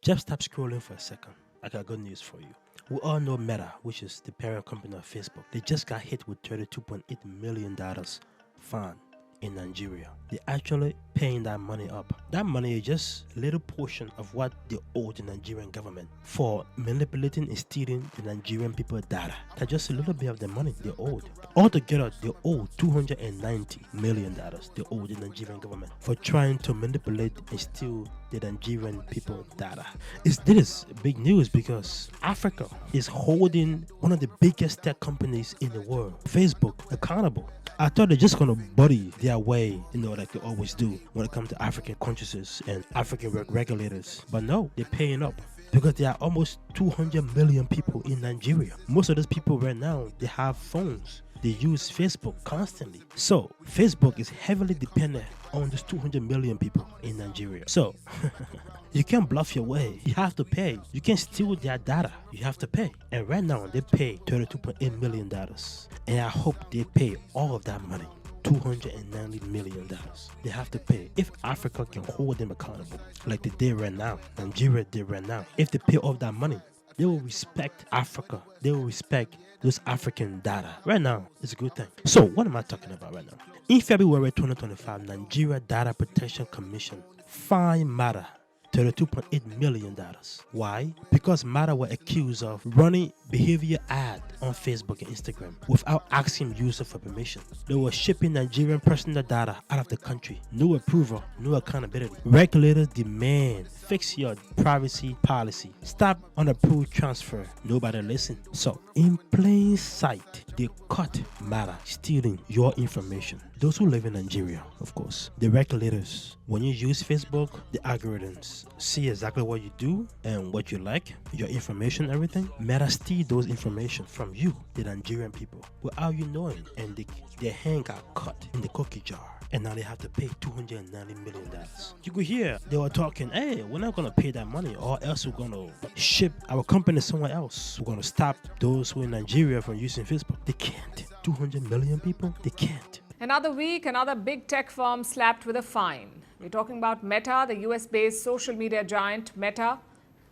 Just stop scrolling for a second. I got good news for you. We all know Meta, which is the parent company of Facebook. They just got hit with $32.8 million fine in Nigeria. They're actually paying that money up. That money is just a little portion of what they owe the Nigerian government for manipulating and stealing the Nigerian people's data. That's just a little bit of the money they owed. Altogether, they owe $290 million they owe the Nigerian government for trying to manipulate and steal the Nigerian people's data. This is big news because Africa is holding one of the biggest tech companies in the world, Facebook, accountable. I thought they're just gonna buddy their way, like they always do when it comes to African consciences and African regulators. But no, they're paying up because there are almost 200 million people in Nigeria. Most of those people right now, they have phones. They use Facebook constantly. So Facebook is heavily dependent on these 200 million people in Nigeria. So you can't bluff your way. You have to pay. You can't steal their data. You have to pay. And right now they pay $32.8 million. And I hope they pay all of that money. $290 million. They have to pay. If Africa can hold them accountable like they did right now, Nigeria did right now, if they pay all that money, they will respect Africa. They will respect those African data. Right now, it's a good thing. So what am I talking about right now? In February 2025, Nigeria Data Protection Commission fined Meta $32.8 million. Why? Because Meta were accused of running behavior ad on Facebook and Instagram without asking users for permission. They were shipping Nigerian personal data out of the country. No approval, no accountability. Regulators demand fix your privacy policy. Stop unapproved transfer. Nobody listen. So in plain sight, they caught Meta stealing your information. Those who live in Nigeria, of course, the regulators, when you use Facebook, the algorithms see exactly what you do and what you like, your information, everything. Meta steal those information from you, the Nigerian people, without you knowing, and their hand got cut in the cookie jar. And now they have to pay $290 million. You could hear they were talking, hey, we're not going to pay that money or else we're going to ship our company somewhere else. We're going to stop those who in Nigeria from using Facebook. They can't. 200 million people? They can't. Another week, another big tech firm slapped with a fine. We're talking about Meta, the US-based social media giant. Meta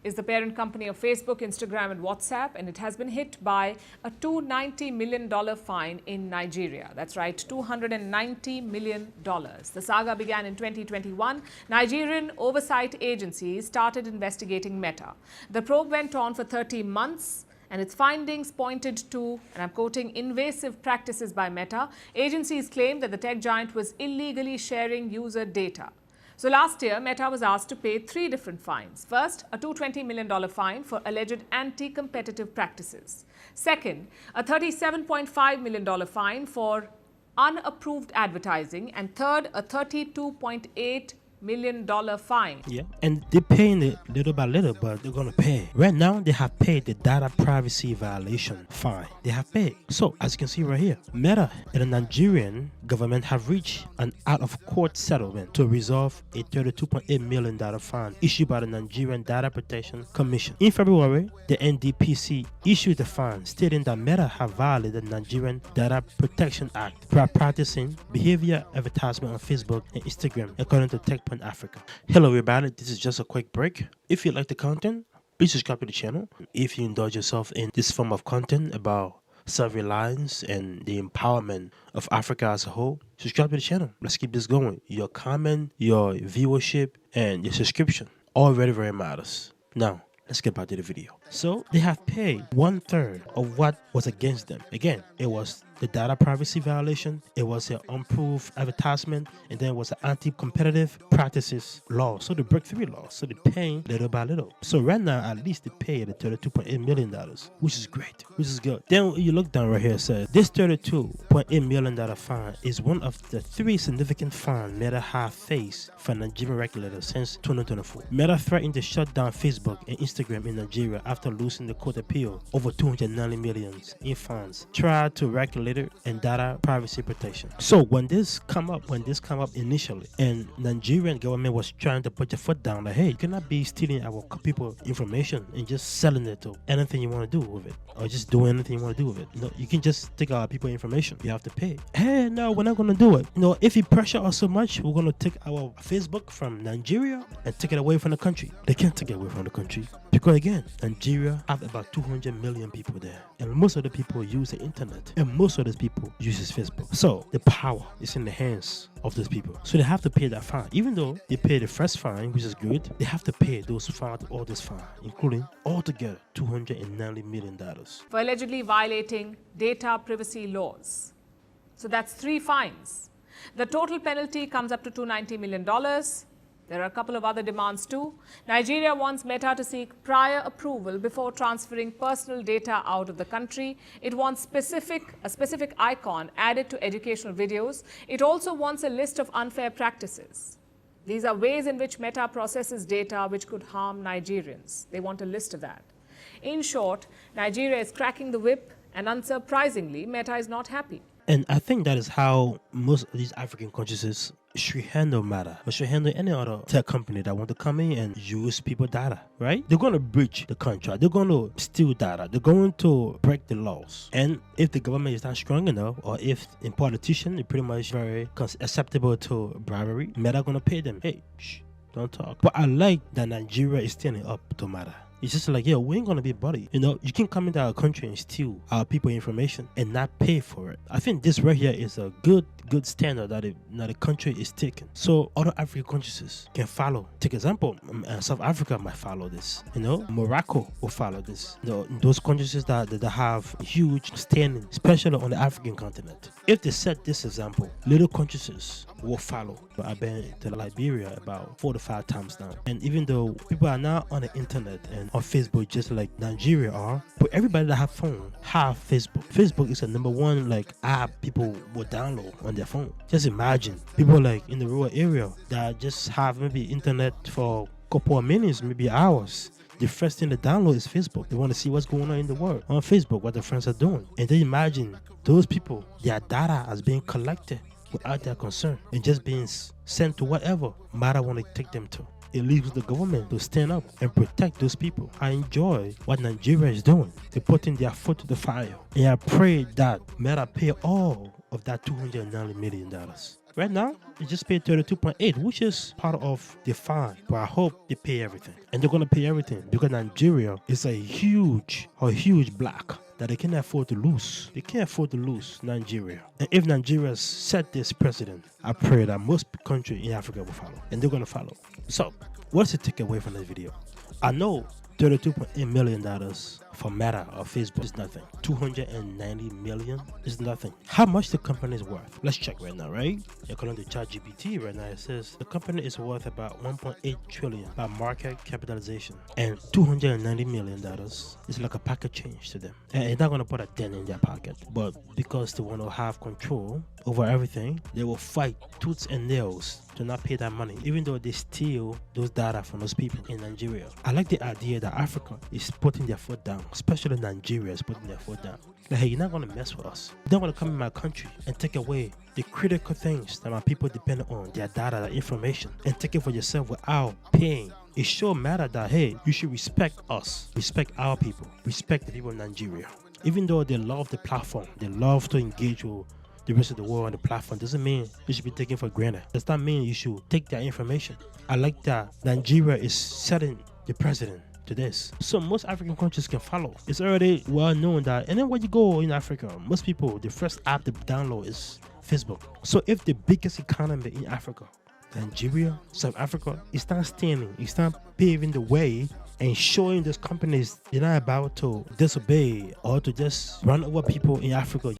is the parent company of Facebook, Instagram, and WhatsApp, and it has been hit by a $290 million fine in Nigeria. That's right, $290 million. The saga began in 2021. Nigerian oversight agencies started investigating Meta. The probe went on for 30 months. And its findings pointed to, and I'm quoting, invasive practices by Meta. Agencies claimed that the tech giant was illegally sharing user data. So last year, Meta was asked to pay 3 different fines. First, a $220 million fine for alleged anti-competitive practices. Second, a $37.5 million fine for unapproved advertising. And third, a $32.8 million fine. Yeah, and they're paying it little by little, but they're gonna pay. Right now, they have paid the data privacy violation fine. They have paid. So, as you can see right here, Meta and the Nigerian government have reached an out-of-court settlement to resolve a $32.8 million fine issued by the Nigerian Data Protection Commission. In February, the NDPC issued a fine stating that Meta have violated the Nigerian Data Protection Act by practicing behavior advertisement on Facebook and Instagram, according to Tech Africa. Hello everybody, this is just a quick break. If you like the content, please subscribe to the channel. If you indulge yourself in this form of content about self-reliance and the empowerment of Africa as a whole, subscribe to the channel. Let's keep this going. Your comment, your viewership, and your subscription all very matters. Now, let's get back to the video. So they have paid 1/3 of what was against them. Again, it was the data privacy violation, it was an unapproved advertisement, and then it was an anti-competitive practices law. So they break 3 laws. So they're paying little by little. So right now, at least they pay the $32.8 million, which is great, which is good. Then you look down right here, it says this $32.8 million fine is one of the 3 significant fines Meta have faced from Nigerian regulators since 2024. Meta threatened to shut down Facebook and Instagram in Nigeria after losing the court appeal over $290 million in fines. Tried to regulate regulated and data privacy protection. So when this come up initially, and Nigerian government was trying to put your foot down, like, hey, you cannot be stealing our people information and just selling it to anything you want to do with it, or just doing anything you want to do with it. No, you can just take our people information. You have to pay. Hey, no, we're not gonna do it. If you pressure us so much, we're gonna take our Facebook from Nigeria and take it away from the country. They can't take it away from the country because, again, Nigeria have about 200 million people there, and most of the people use the internet, and most of those people uses Facebook. So the power is in the hands of those people. So they have to pay that fine. Even though they pay the first fine, which is good, they have to pay those fines, all this fine, including altogether $290 million. For allegedly violating data privacy laws. So that's 3 fines. The total penalty comes up to $290 million. There are a couple of other demands too. Nigeria wants Meta to seek prior approval before transferring personal data out of the country. It wants a specific icon added to educational videos. It also wants a list of unfair practices. These are ways in which Meta processes data which could harm Nigerians. They want a list of that. In short, Nigeria is cracking the whip, and unsurprisingly, Meta is not happy. And I think that is how most of these African countries should handle Meta, or should handle any other tech company that want to come in and use people's data, right? They're going to breach the contract. They're going to steal data. They're going to break the laws. And if the government is not strong enough, or if in politicians are pretty much very acceptable to bribery, Meta going to pay them. Hey, don't talk. But I like that Nigeria is standing up to Meta. It's just like, we ain't gonna be buddy. You can come into our country and steal our people information and not pay for it. I think this right here is a good standard that the country is taking. So other African countries can follow. Take example, South Africa might follow this. Morocco will follow this. Those countries that have huge standing, especially on the African continent. If they set this example, little countries will follow. But I've been to Liberia about 4 to 5 times now. And even though people are now on the internet and on Facebook just like Nigeria are, but everybody that have phone have Facebook. Facebook is the number 1 app people will download on their phone. Just imagine people in the rural area that just have maybe internet for a couple of minutes, maybe hours. The first thing they download is Facebook. They want to see what's going on in the world on Facebook, what their friends are doing. And then imagine those people, their data is being collected without their concern and just being sent to whatever Meta want to take them to. It leaves the government to stand up and protect those people. I enjoy what Nigeria is doing. They're putting their foot to the fire. And I pray that Meta pay all of that $290 million. Right now, they just paid 32.8, which is part of the fine. But I hope they pay everything. And they're going to pay everything because Nigeria is a huge block that they can't afford to lose. They can't afford to lose Nigeria. And if Nigeria set this precedent, I pray that most countries in Africa will follow. And they're going to follow. So, what's the takeaway from this video? I know $32.8 million for Meta or Facebook is nothing. $290 million is nothing. How much the company is worth? Let's check right now, right? According to ChatGPT right now, it says the company is worth about $1.8 trillion by market capitalization. And $290 million is like a pocket change to them. And they're not going to put a dent in their pocket. But because they want to have control over everything, they will fight tooth and nails to not pay that money, even though they steal those data from those people in Nigeria. I like the idea that Africa is putting their foot down, especially Nigeria is putting their foot down. Like, hey, you're not going to mess with us. You don't want to come in my country and take away the critical things that my people depend on, their data, their information, and take it for yourself without paying. It sure matter that, hey, you should respect us, respect our people, respect the people of Nigeria. Even though they love the platform, they love to engage with the rest of the world on the platform, doesn't mean you should be taken for granted. Does not mean you should take their information. I like that Nigeria is setting the precedent to this, so most African countries can follow. It's already well known that, and then when you go in Africa, most people, the first app to download is Facebook. So if the biggest economy in Africa, Nigeria, South Africa, is not standing, it's not paving the way and showing those companies they're not about to disobey or to just run over people in Africa